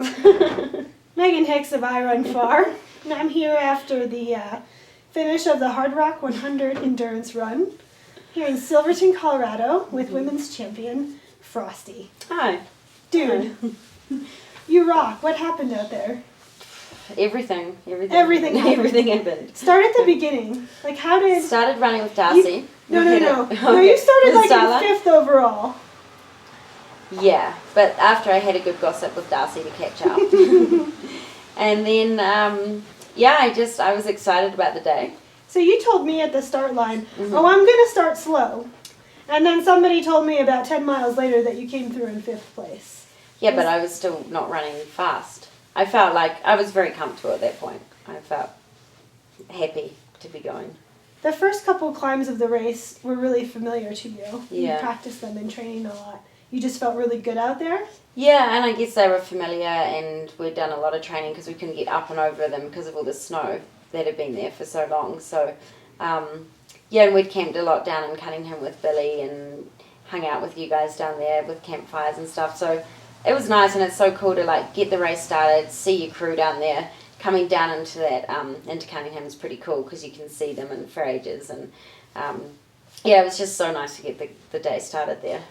Megan Hicks of I Run Far, and I'm here after the finish of the Hardrock 100 endurance run here in Silverton, Colorado with women's champion Frosty. Hi. Dude, you rock. What happened out there? Everything happened. Everything happened. Start at the beginning. Like, how did... Started running with Darcy. No, you started Was like it Starla? in 5th overall. Yeah, but after I had a good gossip with Darcy to catch up. And then, I was excited about the day. So you told me at the start line, oh, I'm going to start slow. And then somebody told me about 10 miles later that you came through in 5th place. Yeah, but I was still not running fast. I felt like I was very comfortable at that point. I felt happy to be going. The first couple climbs of the race were really familiar to you. Yeah. You practiced them in training a lot. You just felt really good out there? Yeah, and I guess they were familiar, and we'd done a lot of training because we couldn't get up and over them because of all the snow that had been there for so long. So, and we'd camped a lot down in Cunningham with Billy and hung out with you guys down there with campfires and stuff. So it was nice, and it's so cool to like get the race started, see your crew down there. Coming down into that, into Cunningham is pretty cool because you can see them for ages. And it was just so nice to get the day started there.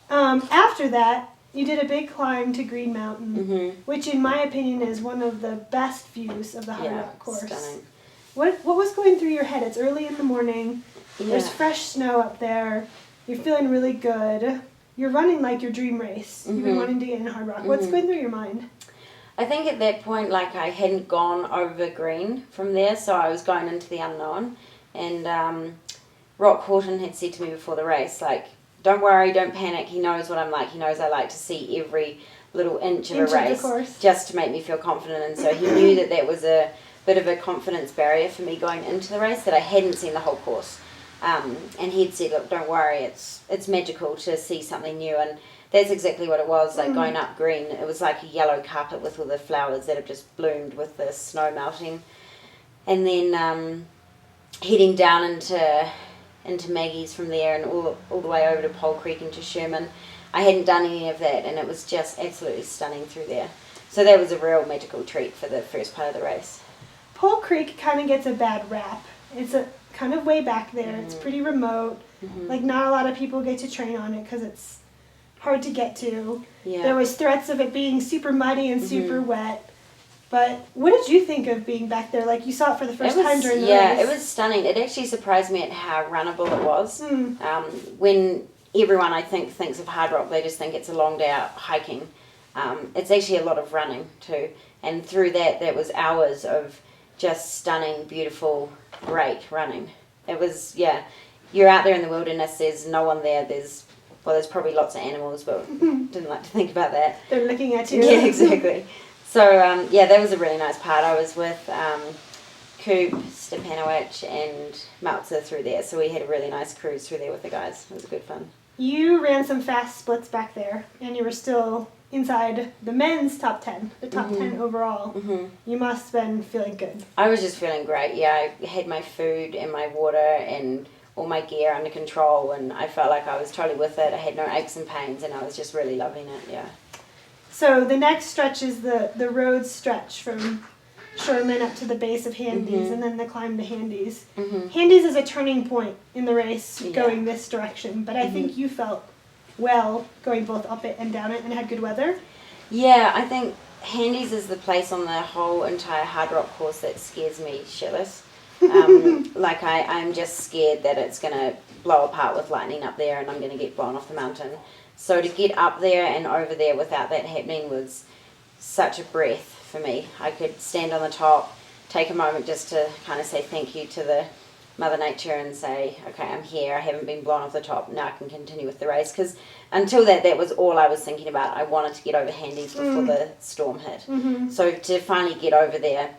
After that, you did a big climb to Green Mountain, which in my opinion is one of the best views of the Hardrock course. Stunning. What was going through your head? It's early in the morning. Yeah. There's fresh snow up there. You're feeling really good. You're running like your dream race. You've been wanting to get in Hardrock. What's going through your mind? I think at that point, like, I hadn't gone over green from there, so I was going into the unknown. And Rock Horton had said to me before the race, like, don't worry, don't panic. He knows what I'm like. He knows I like to see every little inch of a race just to make me feel confident. And so he knew that was a bit of a confidence barrier for me going into the race, that I hadn't seen the whole course. And he'd said, look, don't worry, it's magical to see something new. And that's exactly what it was, like going up green. It was like a yellow carpet with all the flowers that have just bloomed with the snow melting. And then heading down into Maggie's from there and all the way over to Pole Creek into Sherman. I hadn't done any of that, and it was just absolutely stunning through there. So that was a real magical treat for the first part of the race. Pole Creek kind of gets a bad rap. It's a kind of way back there. It's pretty remote. Like, not a lot of people get to train on it because it's hard to get to. Yeah. There was threats of it being super muddy and super wet. But what did you think of being back there? Like, you saw it for the first time during the race. Yeah, it was stunning. It actually surprised me at how runnable it was. When everyone, I think, thinks of Hardrock, they just think it's a long day out hiking. It's actually a lot of running too. And through that was hours of just stunning, beautiful, great running. It was, you're out there in the wilderness, there's no one there, there's probably lots of animals, but didn't like to think about that. They're looking at you. Yeah, exactly. So, that was a really nice part. I was with Coop, Stepanowicz, and Meltzer through there, so we had a really nice cruise through there with the guys. It was good fun. You ran some fast splits back there, and you were still inside the men's top 10, the top 10 overall. You must have been feeling good. I was just feeling great, I had my food and my water and all my gear under control, and I felt like I was totally with it. I had no aches and pains, and I was just really loving it, So the next stretch is the road stretch from Sherman up to the base of Handies, and then the climb to Handies. Handies is a turning point in the race going this direction, but I think you felt well going both up it and down it and had good weather. Yeah, I think Handies is the place on the whole entire Hardrock course that scares me shitless. Like, I'm just scared that it's going to blow apart with lightning up there and I'm going to get blown off the mountain. So to get up there and over there without that happening was such a breath for me. I could stand on the top, take a moment just to kind of say thank you to the Mother Nature and say, okay, I'm here, I haven't been blown off the top, now I can continue with the race. Because until that was all I was thinking about. I wanted to get over Handies before the storm hit. So to finally get over there,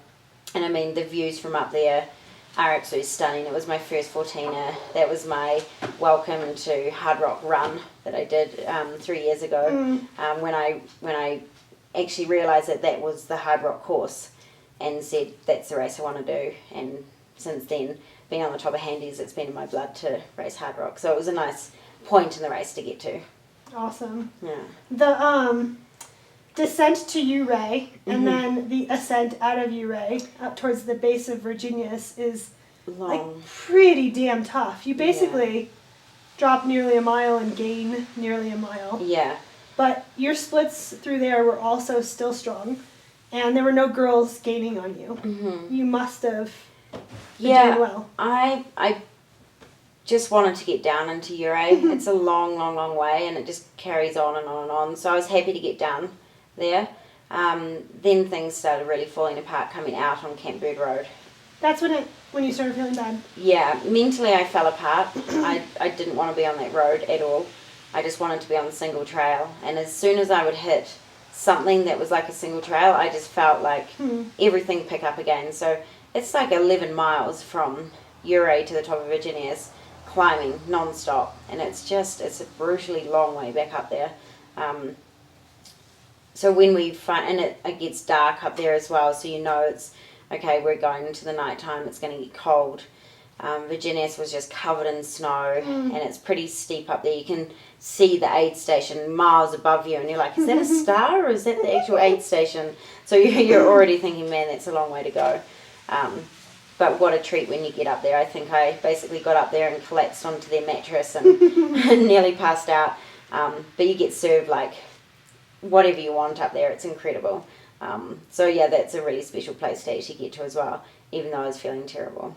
and I mean, the views from up there are absolutely stunning. It was my first 14er. That was my welcome to Hardrock run that I did 3 years ago. When I actually realised that was the Hardrock course and said, that's the race I want to do. And since then, being on the top of Handies, it's been in my blood to race Hardrock. So it was a nice point in the race to get to. Awesome. Yeah. descent to Ouray and then the ascent out of Ouray up towards the base of Virginius is like pretty damn tough. You basically drop nearly a mile and gain nearly a mile. Yeah. But your splits through there were also still strong, and there were no girls gaining on you. You must have been doing well. I just wanted to get down into Ouray. It's a long, long, long way, and it just carries on and on and on. So I was happy to get down there. Then things started really falling apart coming out on Camp Bird Road. That's when you started feeling bad? Yeah, mentally I fell apart. I didn't want to be on that road at all. I just wanted to be on the single trail. And as soon as I would hit something that was like a single trail, I just felt like everything pick up again. So it's like 11 miles from Ouray to the top of Virginius, climbing non-stop. And it's a brutally long way back up there. So when we find, and it gets dark up there as well, so you know it's, okay, we're going into the nighttime, it's going to get cold. Virginius was just covered in snow, and it's pretty steep up there. You can see the aid station miles above you, and you're like, is that a star or is that the actual aid station? So you're already thinking, man, that's a long way to go. But what a treat when you get up there. I think I basically got up there and collapsed onto their mattress and nearly passed out. But you get served like whatever you want up there. It's incredible. So yeah, that's a really special place to actually get to as well, even though I was feeling terrible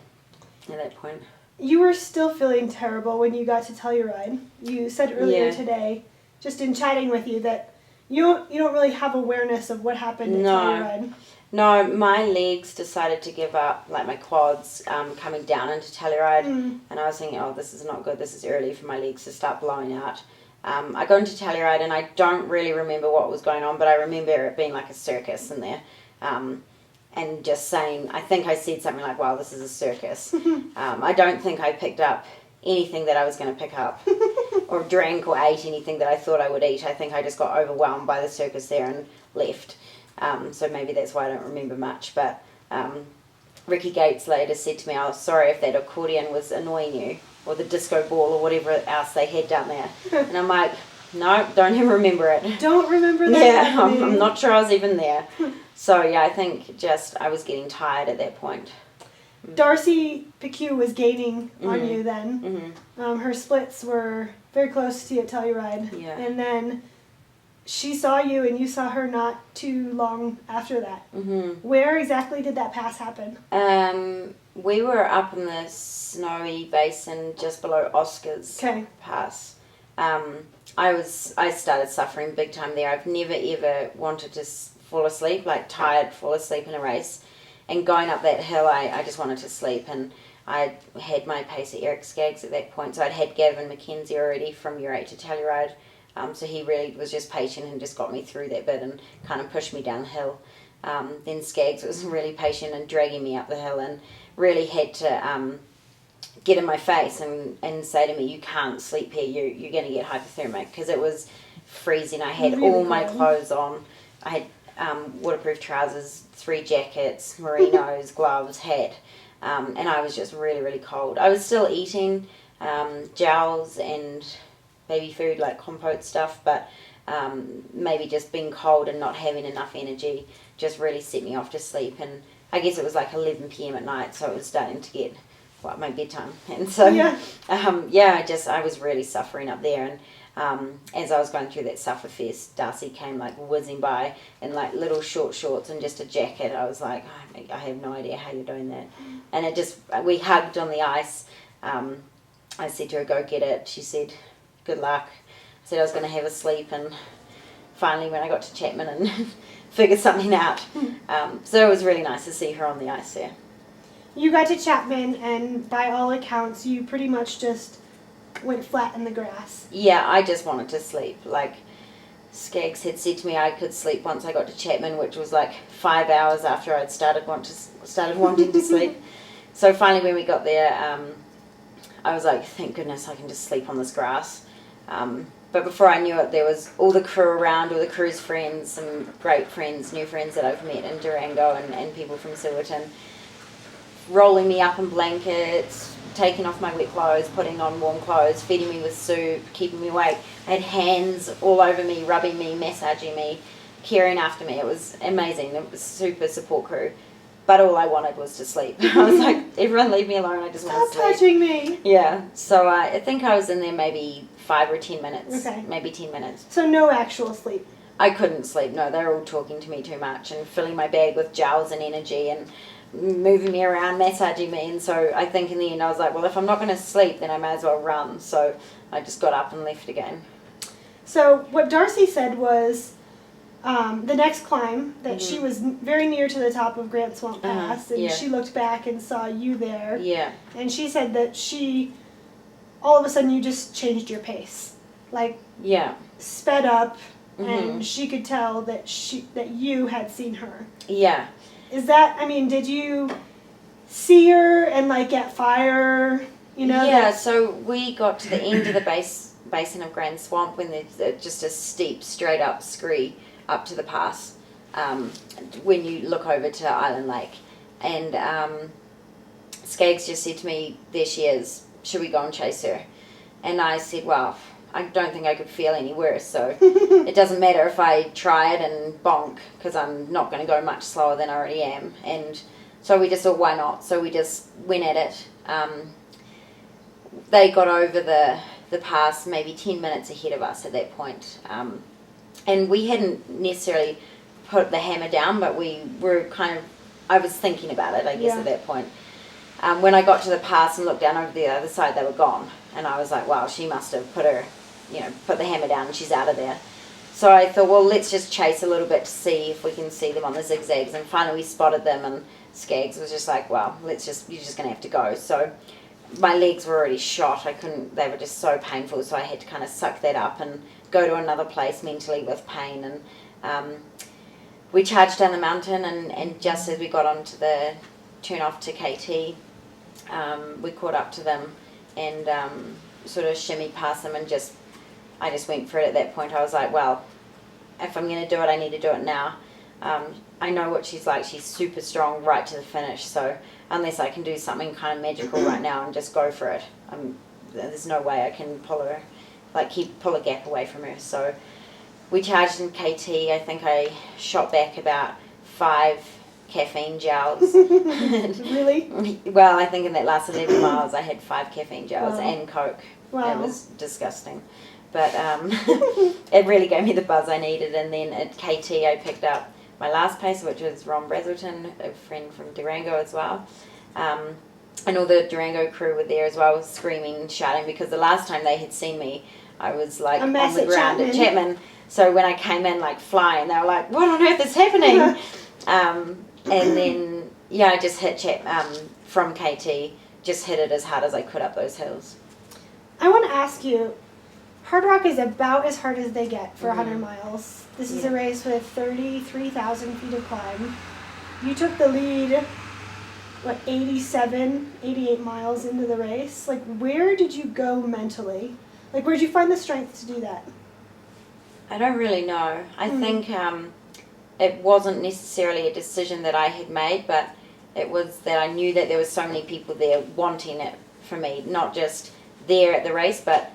at that point. You were still feeling terrible when you got to Telluride. You said earlier today, just in chatting with you, that you don't really have awareness of what happened at Telluride. No, my legs decided to give up, like my quads coming down into Telluride, and I was thinking, oh, this is not good, this is early for my legs to start blowing out. I got into Telluride and I don't really remember what was going on, but I remember it being like a circus in there. And just saying, I think I said something like, wow, this is a circus. I don't think I picked up anything that I was going to pick up or drank or ate anything that I thought I would eat. I think I just got overwhelmed by the circus there and left. So maybe that's why I don't remember much. But Ricky Gates later said to me, I was sorry if that accordion was annoying you, or the disco ball or whatever else they had down there. And I'm like, no, don't even remember it. Don't remember that. Yeah, I'm not sure I was even there. So yeah, I think just I was getting tired at that point. Darcy Pique was gaining on you then. Her splits were very close to you at Telluride. Yeah. And then she saw you and you saw her not too long after that. Where exactly did that pass happen? We were up in the snowy basin just below Oscar's Pass. I started suffering big time there. I've never ever wanted to fall asleep, like tired, fall asleep in a race. And going up that hill, I just wanted to sleep. And I had my pacer Eric Skaggs at that point, so I'd had Gavin McKenzie already from Ouray to Telluride. So he really was just patient and just got me through that bit and kind of pushed me down the hill. Then Skaggs was really patient and dragging me up the hill and really had to get in my face and say to me, you can't sleep here, you're going to get hypothermic, because it was freezing. I had really all my clothes on. I had waterproof trousers, 3 jackets, merinos, gloves, hat, and I was just really, really cold. I was still eating gels and baby food, like compote stuff, but maybe just being cold and not having enough energy just really set me off to sleep. And I guess it was like 11 p.m. at night, so it was starting to get my bedtime. And so I was really suffering up there. And as I was going through that Sufferfest, Darcy came like whizzing by in like little short shorts and just a jacket. I was like, oh, I have no idea how you're doing that. And we hugged on the ice. I said to her, go get it. She said, good luck. I said I was going to have a sleep, and finally when I got to Chapman and figured something out. So it was really nice to see her on the ice there. You got to Chapman, and by all accounts, you pretty much just went flat in the grass. Yeah, I just wanted to sleep. Like, Skaggs had said to me I could sleep once I got to Chapman, which was like 5 hours after I'd started wanting to sleep. So finally when we got there, I was like, thank goodness I can just sleep on this grass. But before I knew it, there was all the crew around, all the crew's friends, some great friends, new friends that I've met in Durango, and people from Silverton, rolling me up in blankets, taking off my wet clothes, putting on warm clothes, feeding me with soup, keeping me awake. I had hands all over me, rubbing me, massaging me, caring after me. It was amazing. It was super support crew. But all I wanted was to sleep. I was like, everyone leave me alone. I just want to sleep. Stop touching me. Yeah. So I think I was in there maybe 5 or 10 minutes. Okay. Maybe 10 minutes. So no actual sleep. I couldn't sleep. No, they were all talking to me too much and filling my bag with gels and energy and moving me around, massaging me. And so I think in the end I was like, well, if I'm not going to sleep, then I may as well run. So I just got up and left again. So what Darcy said was the next climb that she was very near to the top of Grant Swamp Pass, and she looked back and saw you there. Yeah. And she said that all of a sudden you just changed your pace, like sped up, and she could tell that you had seen her. Yeah. Is that? I mean, did you see her and like get fire? You know. Yeah. So we got to the end of the basin of Grand Swamp when there's just a steep, straight up scree up to the pass when you look over to Island Lake. And Skaggs just said to me, there she is, should we go and chase her? And I said, well, I don't think I could feel any worse, so it doesn't matter if I try it and bonk, because I'm not going to go much slower than I already am. And so we just thought, why not? So we just went at it. They got over the pass maybe 10 minutes ahead of us at that point. And we hadn't necessarily put the hammer down, but we were I was thinking about it, I guess, at that point. When I got to the pass and looked down over the other side, they were gone. And I was like, wow, she must have put the hammer down and she's out of there. So I thought, well, let's just chase a little bit to see if we can see them on the zigzags. And finally we spotted them, and Skaggs was just like, well, you're just going to have to go. So my legs were already shot. They were just so painful, so I had to kind of suck that up and go to another place mentally with pain. And we charged down the mountain, and just as we got onto the turn off to KT, we caught up to them and sort of shimmied past them, and I just went for it at that point. I was like, well, if I'm going to do it, I need to do it now. I know what she's like. She's super strong right to the finish, so unless I can do something kind of magical right now and just go for it, there's no way I can pull a gap away from her. So we charged in KT. I think I shot back about 5 caffeine gels. Really? Well, I think in that last 11 miles I had 5 caffeine gels and Coke. Wow. It was disgusting. But it really gave me the buzz I needed. And then at KT I picked up my last pacer, which was Ron Brazelton, a friend from Durango as well. And all the Durango crew were there as well, screaming, shouting, because the last time they had seen me, I was like on the ground at Chapman. So when I came in like flying, they were like, what on earth is happening? And then, I just hit from KT, just hit it as hard as I could up those hills. I want to ask you, Hardrock is about as hard as they get for 100 miles. This is a race with 33,000 feet of climb. You took the lead, 88 miles into the race? Like, where did you go mentally? Like, where did you find the strength to do that? I don't really know. I think it wasn't necessarily a decision that I had made, but it was that I knew that there were so many people there wanting it for me, not just there at the race, but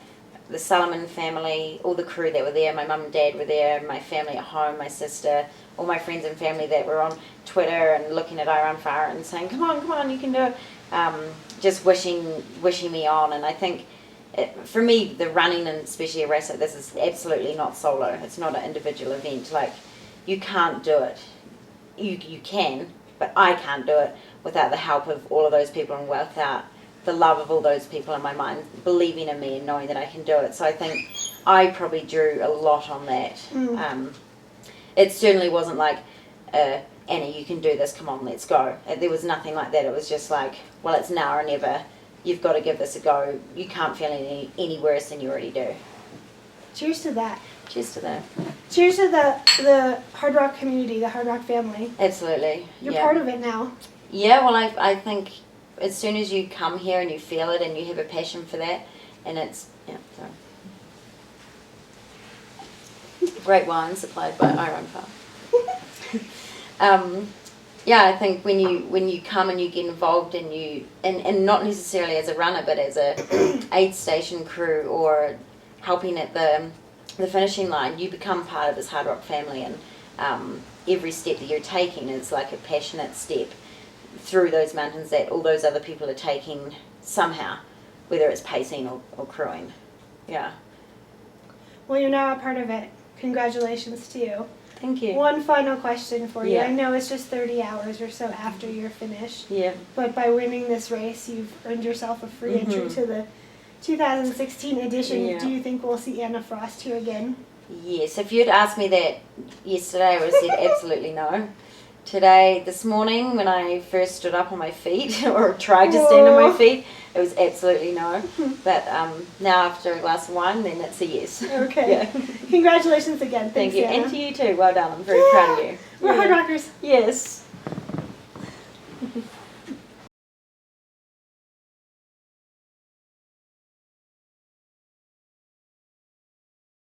the Solomon family, all the crew that were there, my mum and dad were there, my family at home, my sister, all my friends and family that were on Twitter and looking at Iron Fire and saying, come on, you can do it. Just wishing me on. And I think, for me, the running, and especially a race like this, is absolutely not solo. It's not an individual event. Like, you can't do it. You can, but I can't do it without the help of all of those people and without the love of all those people in my mind believing in me and knowing that I can do it. So I think I probably drew a lot on that. It certainly wasn't like, Annie, you can do this, come on, let's go. There was nothing like that. It was just like, well, it's now or never. You've got to give this a go. You can't feel any worse than you already do. Cheers to that. Cheers to that. Cheers to the Hardrock community, the Hardrock family. Absolutely. You're part of it now. Yeah, well, I think as soon as you come here and you feel it and you have a passion for that, and it's, great wine supplied by Iron Fire. I think when you come and you get involved and not necessarily as a runner, but as a aid station crew or helping at the finishing line, you become part of this Hardrock family. And every step that you're taking is like a passionate step through those mountains that all those other people are taking somehow, whether it's pacing or crewing. Yeah. Well, you're now a part of it. Congratulations to you. Thank you. One final question for you. Yeah. I know it's just 30 hours or so after you're finished. Yeah. But by winning this race, you've earned yourself a free entry to the 2016 edition. Yeah. Do you think we'll see Anna Frost here again? Yes. If you'd asked me that yesterday, I would have said absolutely no. Today, this morning, when I first stood up on my feet, or tried to stand on my feet, it was absolutely no. But now after a glass of wine, then it's a yes. Okay. Yeah. Congratulations again. Thank Thanks, you. Anna. And to you too. Well done. I'm very proud of you. We're Hard Rockers. Yes.